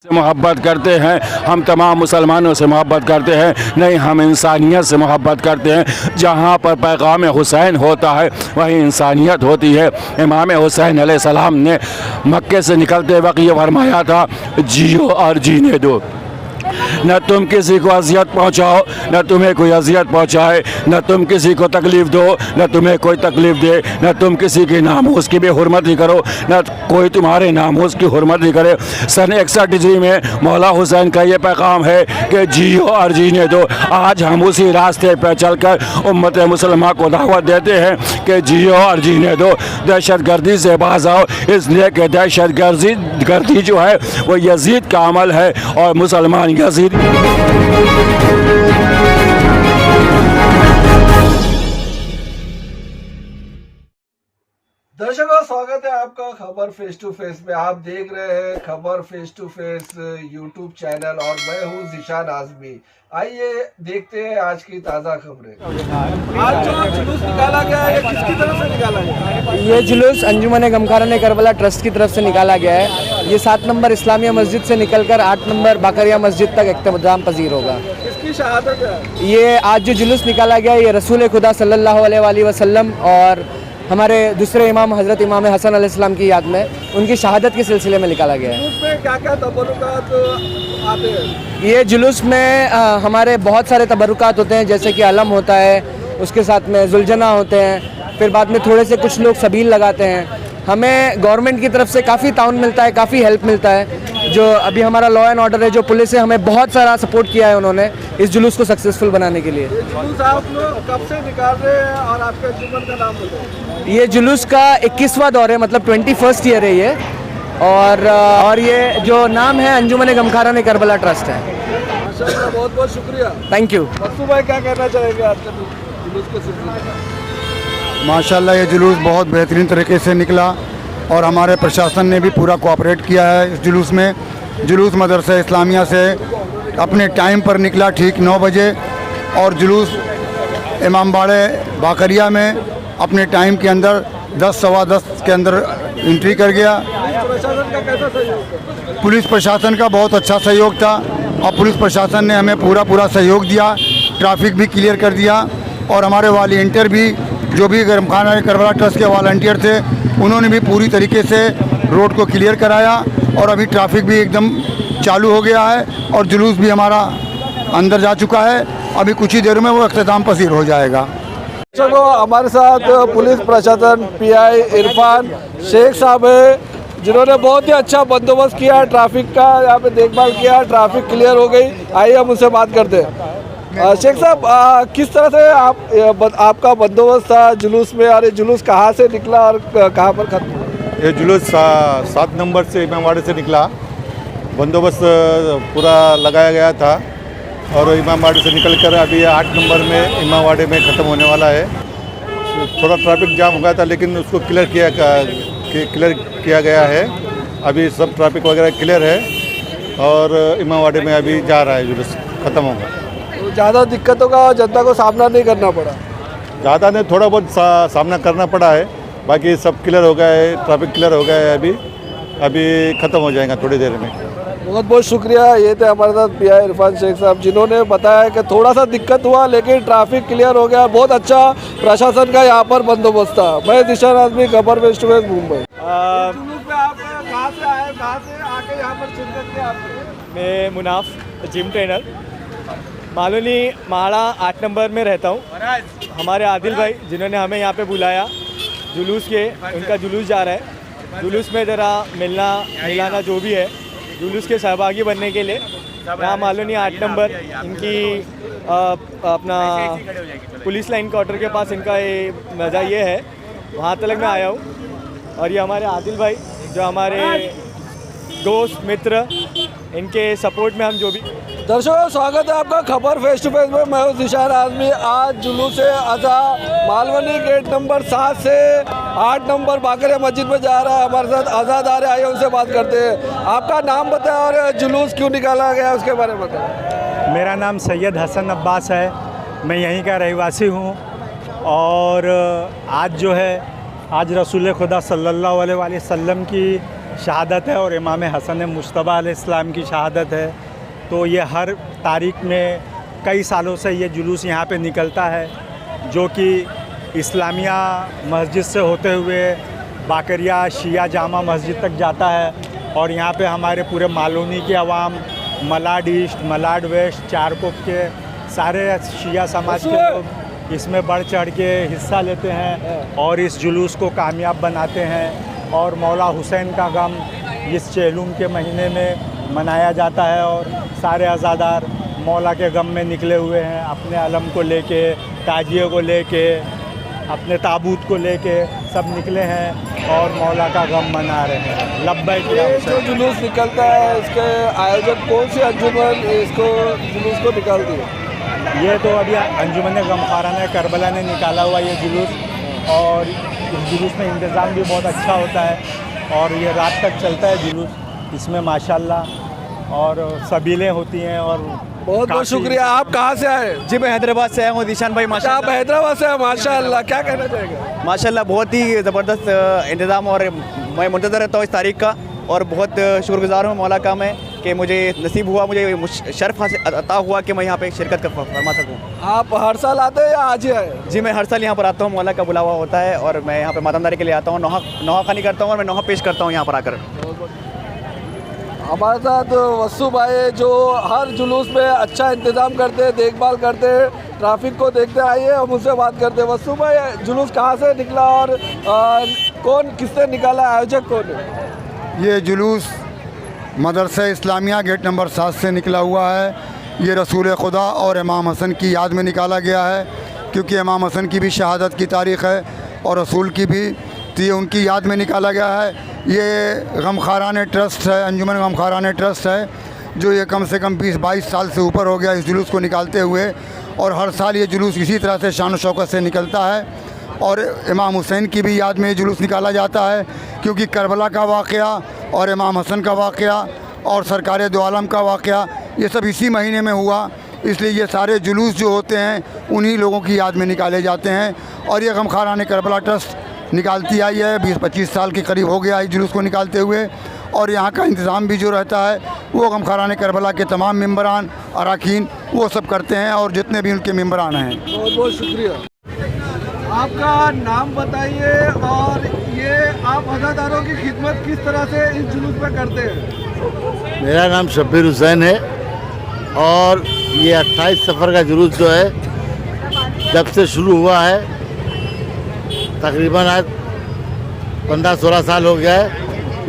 से मोहब्बत करते हैं, हम तमाम मुसलमानों से मोहब्बत करते हैं, नहीं हम इंसानियत से मोहब्बत करते हैं। जहाँ पर पैगाम हुसैन होता है वहीं इंसानियत होती है। इमाम हुसैन अलैहिस्सलाम ने मक्के से निकलते वक्त ये फरमाया था, जियो और जीने दो, न तुम किसी को अजियत पहुंचाओ न तुम्हें कोई अजियत पहुंचाए, न तुम किसी को तकलीफ़ दो न तुम्हें कोई तकलीफ़ दे, न तुम किसी की नामूस की भी हुर्मत ही करो न कोई तुम्हारे नामूस की हुर्मत ही करे। सन 61 हिजरी में मौला हुसैन का ये पैगाम है कि जियो और जीने दो। आज हम उसी रास्ते पर चलकर उम्मत मुसलमान को दावत देते हैं कि जियो और जीने दो, दहशत गर्दी से बाज आओ, इसलिए कि दहशत गर्दी जो है वो यजीद का अमल है और मुसलमान यजीद। दर्शकों, स्वागत है आपका खबर फेस टू फेस में। आप देख रहे हैं खबर face to face YouTube channel और मैं हूं ज़ीशान आज़मी। आइए देखते हैं आज की ताज़ा खबरें। आज जो जुलूस निकाला गया है किसकी तरफ से निकाला गया है? ये जुलूस अंजुमन गमखाना करबला ट्रस्ट की तरफ से निकाला गया है। ये 7 नंबर इस्लामिया मस्जिद से निकलकर 8 नंबर बाकरिया मस्जिद तक इख्तिताम पजीर होगा। किसकी शहादत है? ये आज जो जुलूस निकाला गया है ये रसूल खुदा सल्लल्लाहु अलैहि वसल्लम और हमारे दूसरे इमाम हज़रत इमाम हसन अलैहिस्सलाम की याद में उनकी शहादत के सिलसिले में निकाला गया है। जुलूस में क्या क्या तबरुकात आते हैं? ये जुलूस में हमारे बहुत सारे तबरुकात होते हैं, जैसे कि अलम होता है, उसके साथ में जुलजना होते हैं, फिर बाद में थोड़े से कुछ लोग सबील लगाते हैं। हमें गवर्नमेंट की तरफ से काफ़ी ताउन मिलता है, काफ़ी हेल्प मिलता है। जो अभी हमारा लॉ एंड ऑर्डर है, जो पुलिस है, हमें बहुत सारा सपोर्ट किया है उन्होंने इस जुलूस को सक्सेसफुल बनाने के लिए। जुलूस आप लोग कब से निकाल रहे हैं और आपके अंजुमन का नाम बताइए। ये जुलूस का 21वां दौर है, मतलब 21st ईयर है ये। और ये जो नाम है अंजुमन गमखाना करबला ट्रस्ट है। माशाल्लाह, बहुत बहुत शुक्रिया। Thank you. मकसू भाई, क्या कहना चाहेंगे आज के जुलूस के सिलसिले में? माशाल्लाह ये जुलूस बहुत बेहतरीन तरीके से निकला और हमारे प्रशासन ने भी पूरा कोऑपरेट किया है इस जुलूस में। जुलूस मदरसा इस्लामिया से अपने टाइम पर निकला ठीक 9 बजे और जुलूस इमामबाड़े बाकरिया में अपने टाइम के अंदर 10 सवा 10 के अंदर एंट्री कर गया। प्रशासन का कैसा सहयोग था? पुलिस प्रशासन का बहुत अच्छा सहयोग था और पुलिस प्रशासन ने हमें पूरा सहयोग दिया, ट्रैफिक भी क्लियर कर दिया और हमारे वॉलंटियर भी जो भी गमखाना करबला ट्रस्ट के वॉलंटियर थे उन्होंने भी पूरी तरीके से रोड को क्लियर कराया और अभी ट्रैफिक भी एकदम चालू हो गया है और जुलूस भी हमारा अंदर जा चुका है। अभी कुछ ही देर में वो इख्तिताम पसीर हो जाएगा। चलो, हमारे साथ पुलिस प्रशासन पीआई इरफान शेख साहब है, जिन्होंने बहुत ही अच्छा बंदोबस्त किया, ट्रैफिक का यहाँ पे देखभाल किया, ट्रैफिक क्लियर हो गई। आइए हम उनसे बात करते हैं। शेख साहब, किस तरह से आपका बंदोबस्त था जुलूस में और ये जुलूस कहाँ से निकला और कहाँ पर खत्म हुआ? ये जुलूस 7 नंबर से इमामबाड़े से निकला। बंदोबस्त पूरा लगाया गया था और इमामबाड़े से निकलकर अभी 8 नंबर में इमामबाड़े में ख़त्म होने वाला है। थोड़ा ट्रैफिक जाम हो गया था लेकिन उसको क्लियर किया गया है। अभी सब ट्रैफिक वगैरह क्लियर है और इमामबाड़े में अभी जा रहा है, जुलूस ख़त्म होगा। तो ज़्यादा दिक्कतों का जनता को सामना नहीं करना पड़ा? ज़्यादा नहीं, थोड़ा बहुत सामना करना पड़ा है, बाकी सब क्लियर हो गया है, ट्रैफिक क्लियर हो गया है। अभी ख़त्म हो जाएगा थोड़ी देर में। बहुत बहुत शुक्रिया। ये थे हमारे साथ पीआई इरफान शेख साहब, जिन्होंने बताया कि थोड़ा सा दिक्कत हुआ लेकिन ट्रैफिक क्लियर हो गया। बहुत अच्छा प्रशासन का यहाँ पर बंदोबस्त था। मैं ज़ीशान आज़मी, खबर फेस टू फेस, मुंबई। जुलूस में आप कहाँ से आए, कहाँ से आके यहाँ पर शिरकत की आपने? मैं मुनाफ, जिम ट्रेनर, मालूनी माड़ा 8 नंबर में रहता हूँ। हमारे आदिल भाई जिन्होंने हमें यहाँ पे बुलाया जुलूस के, उनका जुलूस जा रहा है। जुलूस में ज़रा मिलाना जो भी है, जुलूस के सहभागी बनने के लिए यहाँ मालूनी 8 नंबर इनकी अपना पुलिस लाइन क्वार्टर के पास इनका ये मज़ा ये है, वहाँ तक मैं आया हूँ। और ये हमारे आदिल भाई जो हमारे दोस्त मित्र, इनके सपोर्ट में हम जो भी। दर्शकों, स्वागत है आपका खबर फेस टू फेस में। मैं हूं ज़ीशान आज़मी। आज जुलूस अज़ा मालवनी गेट नंबर 7 से 8 नंबर बाकरिया मस्जिद में जा रहा है। हमारे साथ आज़ाद आ रहे, आइए उनसे बात करते हैं। आपका नाम बताएं और जुलूस क्यों निकाला गया उसके बारे में बताएं। मेरा नाम सैयद हसन अब्बास है, मैं यहीं का रहवासी हूँ और आज जो है आज रसूल खुदा सल्लल्लाहु अलैहि वसल्लम की शहादत है और इमाम हसन मुश्तबा अलैहिस्सलाम की शहादत है। तो ये हर तारीख में कई सालों से ये जुलूस यहाँ पे निकलता है, जो कि इस्लामिया मस्जिद से होते हुए बाकरिया शिया जामा मस्जिद तक जाता है। और यहाँ पे हमारे पूरे मालोनी के अवाम, मलाड ईस्ट, मलाड वेस्ट, चारकोप के सारे शिया समाज के लोग इसमें बढ़ चढ़ के हिस्सा लेते हैं और इस जुलूस को कामयाब बनाते हैं। और मौला हुसैन का गम इस चेलूम के महीने में मनाया जाता है और सारे अज़ादार मौला के गम में निकले हुए हैं, अपने अलम को लेके, ताजिए को लेके, अपने ताबूत को लेके सब निकले हैं और मौला का गम मना रहे हैं। लब्बैक या ये हुसैन। जो जुलूस निकलता है, इसके आयोजक कौन सी अंजुमन इसको जुलूस को निकालती है? ये तो अभी अंजुमन गमखाराना करबला ने निकाला हुआ ये जुलूस, और इस जुलूस में इंतज़ाम भी बहुत अच्छा होता है और ये रात तक चलता है जुलूस। इसमें माशाल्लाह और सबीलें होती हैं और बहुत बहुत शुक्रिया। आप कहाँ से आए? जी मैं हैदराबाद से आया हूँ दिशान भाई। अच्छा, आप हैदराबाद से हैं, माशाल्लाह। क्या कहना चाहेंगे? माशाल्लाह बहुत ही ज़बरदस्त इंतज़ाम, और मैं मुंतज़र रहता हूँ इस तारीख़ का, और बहुत शुक्रगुज़ार हूँ मौला का मैं कि मुझे नसीब हुआ, मुझे शर्फ अता हुआ कि मैं यहाँ पे शिरकत फरमा सकूँ। आप हर साल आते हैं या आज ही आए? जी मैं हर साल यहाँ पर आता हूँ, मौला का बुलावा होता है और मैं यहाँ पर मातमदारी के लिए आता हूँ, नौहा खानी करता हूँ और मैं नौहा पेश करता हूँ यहाँ पर आकर। हमारे साथ वस्सू भाई, जो हर जुलूस में अच्छा इंतज़ाम करते हैं, देखभाल करते हैं, ट्रैफिक को देखते। आइए हम उनसे बात करते हैं। वस्सू भाई, जुलूस कहाँ से निकला और कौन किसने निकाला, आयोजक कौन है? ये जुलूस मदरसा इस्लामिया गेट नंबर 7 से निकला हुआ है। ये रसूल खुदा और इमाम हसन की याद में निकाला गया है, क्योंकि इमाम हसन की भी शहादत की तारीख़ है और रसूल की भी, तो ये उनकी याद में निकाला गया है। ये गमखाराने ट्रस्ट है, अंजुमन गमखाराने ट्रस्ट है, जो ये कम से कम 20-22 साल से ऊपर हो गया इस जुलूस को निकालते हुए, और हर साल ये जुलूस इसी तरह से शान शौकत से निकलता है। और इमाम हुसैन की भी याद में ये जुलूस निकाला जाता है, क्योंकि करबला का वाक़या और इमाम हसन का वाक़या और सरकार दो आलम का वाक़या ये सब इसी महीने में हुआ, इसलिए ये सारे जुलूस जो होते हैं उन्हीं लोगों की याद में निकाले जाते हैं। और ये गमखाराने करबला ट्रस्ट निकालती आई है, 20-25 साल के करीब हो गया इस जुलूस को निकालते हुए। और यहाँ का इंतज़ाम भी जो रहता है वो गमखाराने करबला के तमाम मेंबरान, अरकान वो सब करते हैं, और जितने भी उनके मेंबरान हैं। बहुत बहुत शुक्रिया। आपका नाम बताइए और ये आप अज़ादारों की खिदमत किस तरह से इस जुलूस में करते हैं? मेरा नाम शब्बीर हुसैन है, और ये 28 सफ़र का जुलूस जो है जब से शुरू हुआ है, तकरीबन आज 15-16 साल हो गया है।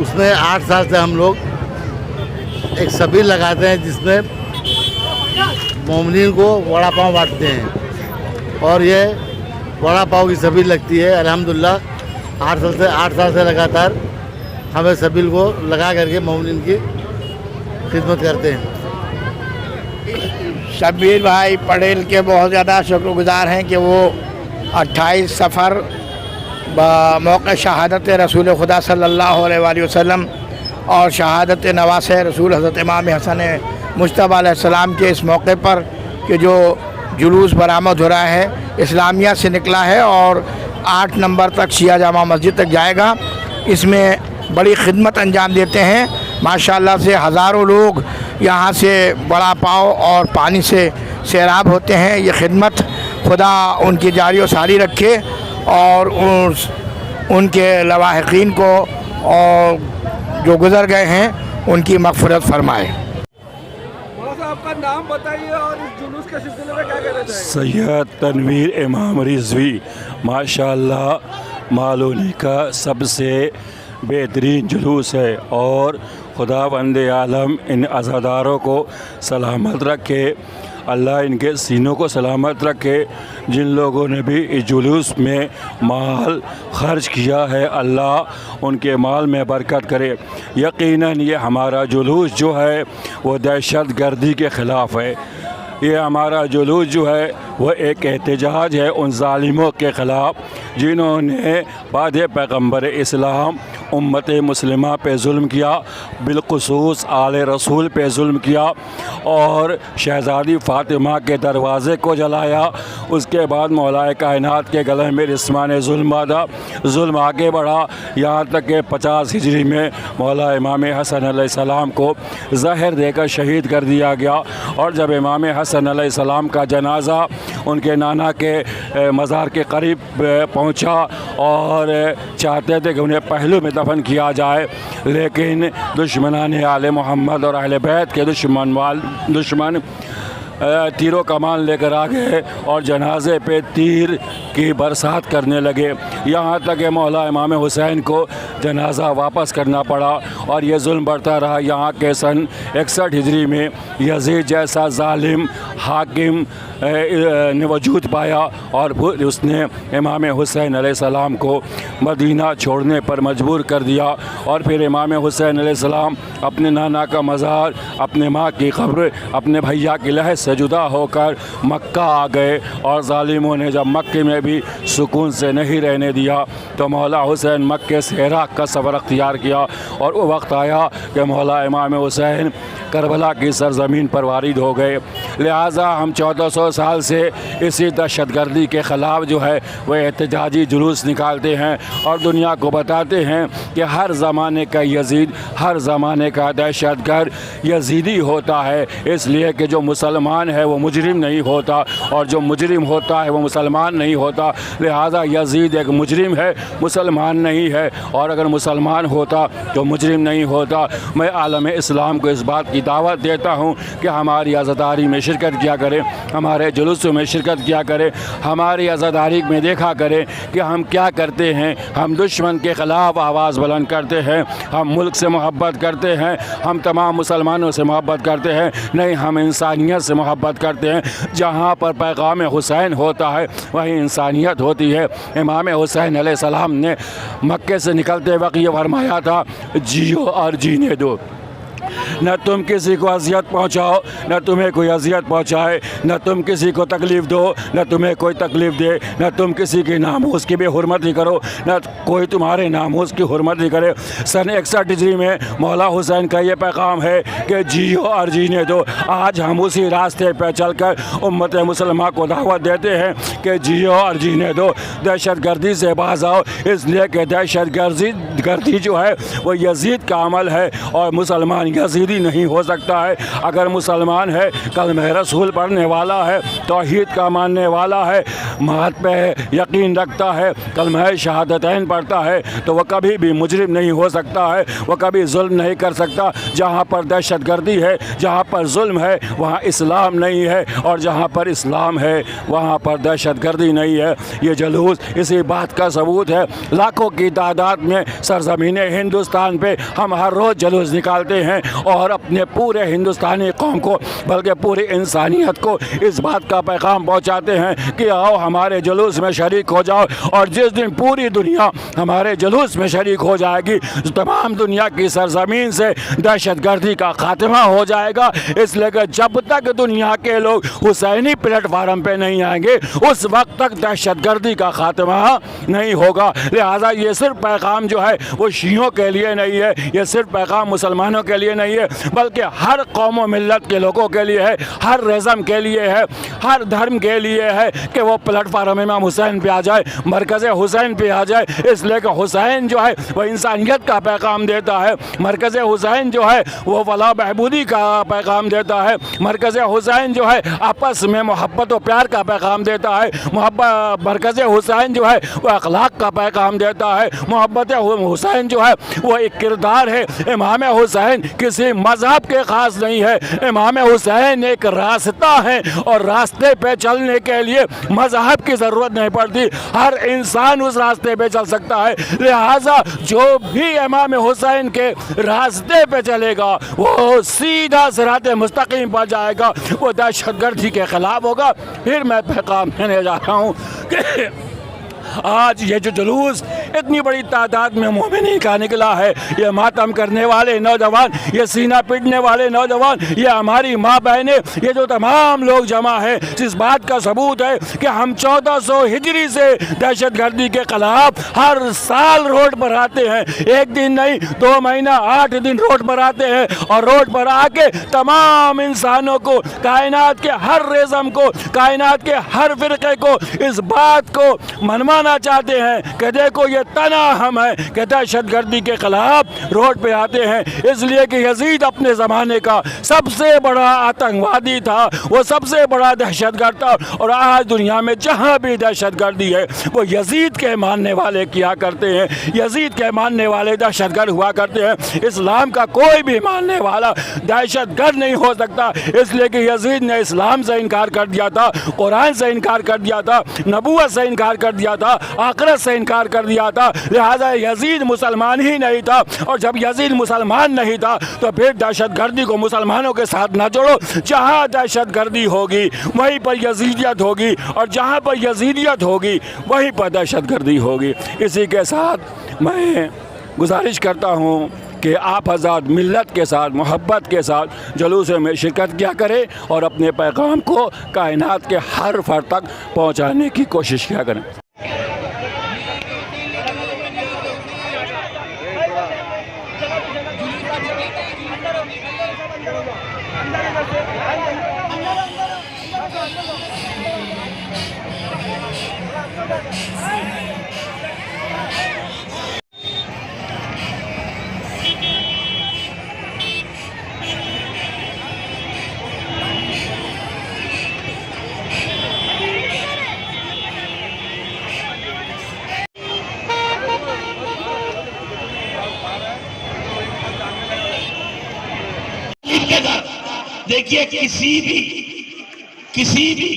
उसमें 8 साल से हम लोग एक सबील लगाते हैं, जिसमें मोमिनीन को वड़ा पाव बांटते हैं, और ये वड़ा पाव की सबील लगती है। अल्हम्दुलिल्लाह 8 साल से लगातार हमें सबील को लगा करके मोमिनीन की खिदमत करते हैं। शब्बीर भाई पटेल के बहुत ज़्यादा शुक्रगुज़ार हैं कि वो 28 सफ़र मौक़े शहादत रसूल खुदा सल्लल्लाहु अलैहि वसल्लम और शहादत नवास रसूल हज़रत इमाम हसन मुश्तबा अलैहिस्सलाम के इस मौके पर कि जो जुलूस बरामद हो रहा है इस्लामिया से निकला है और 8 नंबर तक शिया जामा मस्जिद तक जाएगा। इसमें बड़ी खिदमत अंजाम देते हैं माशाल्लाह से। हज़ारों लोग यहाँ से बड़ा पाव और पानी से सैराब होते हैं। ये खिदमत खुदा उनकी जारी व सारी रखे और उनके लवाहिकीन को और जो गुज़र गए हैं उनकी मग़फ़िरत फरमाए। आपका नाम बताइए और इस जुलूस के सिलसिले में क्या कहना चाहेंगे? सैयद तनवीर इमाम रिजवी माशाल्लाह मालोनी का सबसे बेहतरीन जुलूस है, और खुदा बंदे आलम इन अज़ादारों को सलामत रखे, अल्लाह इनके सीनों को सलामत रखे। जिन लोगों ने भी इस जुलूस में माल खर्च किया है, अल्लाह उनके माल में बरकत करे। यकीनन ये हमारा जुलूस जो है वो दहशत गर्दी के ख़िलाफ़ है। ये हमारा जुलूस जो है वो एक एहतजाज है उन ज़ालिमों के ख़िलाफ़ जिन्होंने बाद पैगम्बर इस्लाम उम्मत मुस्लिमा पे जुल्म किया, बिलखुसूस आले रसूल पे जुल्म किया और शहज़ादी फ़ातिमा के दरवाज़े को जलाया। उसके बाद मौलाए कायनात के गले में रिस्मान जुल्म बांधा, जुल्म आगे बढ़ा, यहाँ तक कि 50 हिजरी में मौला इमाम हसन अलैहिस्सलाम को जहर देकर शहीद कर दिया गया। और जब इमाम हसन अलैहिस्सलाम का जनाज़ा उनके नाना के मज़ार के करीब पहुँचा और चाहते थे कि उन्हें पहलू में दफन किया जाए, लेकिन दुश्मनाने आले मोहम्मद और अहले बैत के दुश्मन तीरों कमान लेकर आ गए और जनाजे पे तीर की बरसात करने लगे। यहाँ तक कि मौला इमाम हुसैन को जनाजा वापस करना पड़ा और ये जुल्म बढ़ता रहा। यहाँ के सन 61 हिजरी में यजीद जैसा जालिम हाकिम ने वजूद पाया और फिर उसने इमाम हुसैन अलैहिस्सलाम को मदीना छोड़ने पर मजबूर कर दिया। और फिर इमाम हुसैन अलैहिस्सलाम अपने नाना का मज़ार, अपने माँ की क़ब्र, अपने भैया की लहर से जुदा होकर मक्का आ गए और ज़ालिमों ने जब मक्के में भी सुकून से नहीं रहने दिया तो मौला हुसैन मक्के से इराक़ का सफ़र अख्तियार किया। और वो वक्त आया कि मौला इमाम हुसैन करबला की सरज़मीन पर वारिद हो गए। लिहाजा हम 1400 साल से इसी दहशतगर्दी के ख़िलाफ़ जो है वह एहतजाजी जुलूस निकालते हैं और दुनिया को बताते हैं कि हर ज़माने का यजीद, हर ज़माने का दहशतगर्द यजीदी होता है, इसलिए कि जो मुसलमान है वो मुजरिम नहीं होता और जो मुजरिम होता है वो मुसलमान नहीं होता। लिहाजा यजीद एक मुजरिम है, मुसलमान नहीं है, और अगर मुसलमान होता तो मुजरिम नहीं होता। मैं आलम इस्लाम को इस बात की दावत देता हूँ कि हमारी आज़ादारी में शिरकत किया करें, हमारे जुलूसों में शिरकत किया करें, हमारी आज़ादारी में देखा करें कि हम क्या करते हैं। हम दुश्मन के ख़िलाफ़ आवाज़ बुलंद करते हैं, हम मुल्क से मोहब्बत करते हैं, हम तमाम मुसलमानों से मोहब्बत करते हैं, नहीं हम इंसानियत से मोहब्बत करते हैं। जहाँ पर पैगाम हुसैन होता है वहीं इंसानियत होती है। इमाम हुसैन अलैहिस्सलाम ने मक्के से निकलते वक्त ये फरमाया था, जियो और जीने दो, न तुम किसी को अजियत पहुंचाओ, न तुम्हें कोई अजियत पहुंचाए, न तुम किसी को तकलीफ़ दो, न तुम्हें कोई तकलीफ़ दे, न तुम किसी की नामूस की भी हुर्मत करो, न कोई तुम्हारे नामूस की हुर्मत करे। सन 61 हिजरी में मौला हुसैन का ये पैगाम है कि जियो और जीने दो। आज हम उसी रास्ते पर चलकर उम्मत मुसलमान को दावत देते हैं कि जियो और जीने दो, दहशतगर्दी से बाज आओ, इसलिए कि दहशतगर्दी जो है वो यजीद का अमल है और मुसलमान यजीदी नहीं हो सकता है। अगर मुसलमान है, कलमा रसूल पढ़ने वाला है, तौहीद का मानने वाला है, महत पे यकीन रखता है, कलमा शहादतैन पढ़ता है, तो वह कभी भी मुजरिम नहीं हो सकता है, वह कभी जुल्म नहीं कर सकता। जहाँ पर दहशतगर्दी है, जहाँ पर जुल्म है, वहाँ इस्लाम नहीं है, और जहाँ पर इस्लाम है वहाँ पर दहशतगर्दी नहीं है। ये जुलूस इसी बात का सबूत है। लाखों की तादाद में सरज़मीन हिंदुस्तान पे हम हर रोज़ जुलूस निकालते हैं और अपने पूरे हिंदुस्तानी कौम को, बल्कि पूरी इंसानियत को इस बात का पैगाम पहुंचाते हैं कि आओ हमारे जुलूस में शरीक हो जाओ। और जिस दिन पूरी दुनिया हमारे जुलूस में शरीक हो जाएगी, तमाम दुनिया की सरजमीन से दहशतगर्दी का खात्मा हो जाएगा। इसलिए कि जब तक दुनिया के लोग हुसैनी प्लेटफार्म पे नहीं आएंगे, उस वक्त तक दहशतगर्दी का खात्मा नहीं होगा। लिहाजा ये सिर्फ पैगाम जो है वो शियों के लिए नहीं है, ये सिर्फ पैगाम मुसलमानों के लिए नहीं है, बल्कि हर कौम व मिल्लत के लोगों के लिए है, हर रेज़म के लिए है, हर धर्म के लिए है कि वो प्लेटफार्म इमाम हुसैन पे आ जाए, मरकज़ हुसैन पे आ जाए। इसलिए कि हुसैन जो है वह इंसानियत का पैगाम देता है, मरकज़ हुसैन जो है वो फलाह बहबूदी का पैगाम देता है, मरकज़ हुसैन जो है आपस में मोहब्बत और प्यार का पैगाम देता है, मरकज़ हुसैन जो है वह अखलाक का पैगाम देता है, मोहब्बत हुसैन जो है वो एक किरदार है। इमाम हुसैन किसी मज़हब के ख़ास नहीं है, इमाम हुसैन एक रास्ता है और रास्ते पे चलने के लिए मज़हब की ज़रूरत नहीं पड़ती, हर इंसान उस रास्ते पे चल सकता है। लिहाजा जो भी इमाम हुसैन के रास्ते पे चलेगा वो सीधा सिराते मुस्तकीम पर जाएगा, वो दहशतगर्दी के ख़िलाफ़ होगा। फिर मैं पैगाम देने जा रहा हूँ कि आज ये जो जुलूस इतनी बड़ी तादाद में मोमिनीन का निकला है। ये मातम करने वाले नौजवान, ये सीना पीटने वाले नौजवान, ये हमारी माँ बहनें, ये जो तमाम लोग जमा है, इस बात का सबूत है कि हम 1400 हिजरी से दहशतगर्दी के खिलाफ हर साल रोड पर आते हैं। एक दिन नहीं, 2 महीना 8 दिन रोड पर आते हैं और रोड पर आके तमाम इंसानों को, कायनात के हर रेज़म को, कायनात के हर फिरके को इस बात को मनवाना चाहते हैं कि देखो ये तना हम है कि दहशतगर्दी के खिलाफ रोड पे आते हैं। इसलिए कि यजीद अपने ज़माने का सबसे बड़ा आतंकवादी था, वो सबसे बड़ा दहशतगर्द था। और आज दुनिया में जहाँ भी दहशतगर्दी है वो यजीद के मानने वाले किया करते हैं, यजीद के मानने वाले दहशतगर्द हुआ करते हैं। इस्लाम का कोई भी मानने वाला दहशतगर्द नहीं हो सकता, इसलिए कि यजीद ने इस्लाम से इनकार कर दिया था, कुरान से इनकार कर दिया था, नबूवत से इनकार कर दिया था, आखिरत से इनकार कर दिया था। लिहाजा यजीद मुसलमान ही नहीं था, और जब यजीद मुसलमान नहीं था तो फिर दहशतगर्दी को मुसलमानों के साथ ना जोड़ो। जहाँ दहशतगर्दी होगी वहीं पर यजीदियत होगी, और जहाँ पर यजीदियत होगी वहीं पर दहशतगर्दी होगी। इसी के साथ मैं गुजारिश करता हूँ कि आप हज़रात मिल्लत के साथ, मोहब्बत के साथ जुलूस में शिरकत किया करें और अपने पैगाम को कायनात के हर फर्द तक पहुँचाने की कोशिश किया करें। देखिए, किसी भी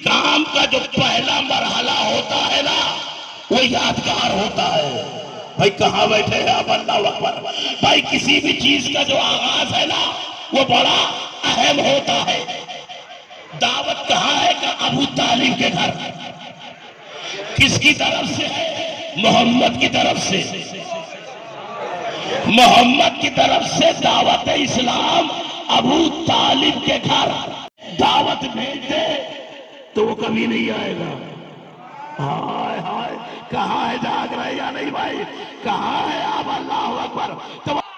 काम का जो पहला मरहला होता है ना, वो यादगार होता है। भाई कहाँ बैठे हैं आप? अल्लाह अकबर। भाई किसी भी चीज का जो आगाज है ना, वो बड़ा अहम होता है। दावत कहाँ है? का अबू तालिब के घर। किसकी तरफ से है? मोहम्मद की तरफ से। मोहम्मद की तरफ से दावत इस्लाम अबू तालिब के घर। दावत भेज दे तो वो कभी नहीं आएगा। हाय हाय, कहाँ है? जाग रहे या नहीं भाई? कहाँ है आप? अल्लाह अकबर।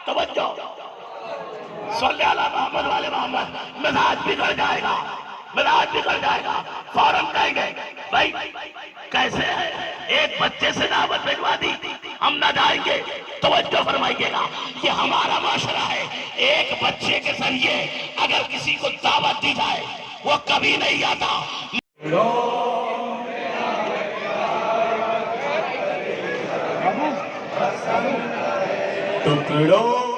तवज्जो, सल्ले अला मोहम्मद वाले मोहम्मद। मिजाज बिगड़ जाएगा, मिजाज बिगड़ जाएगा। फौरन कहेंगे भाई कैसे है? एक बच्चे से दावत भिजवा दी, हम ना जाएंगे। तवज्जो फरमाइएगा, ये हमारा माशरा है। एक बच्चे के जरिए अगर किसी को दावत दी जाए वो कभी नहीं आता। टुकड़ों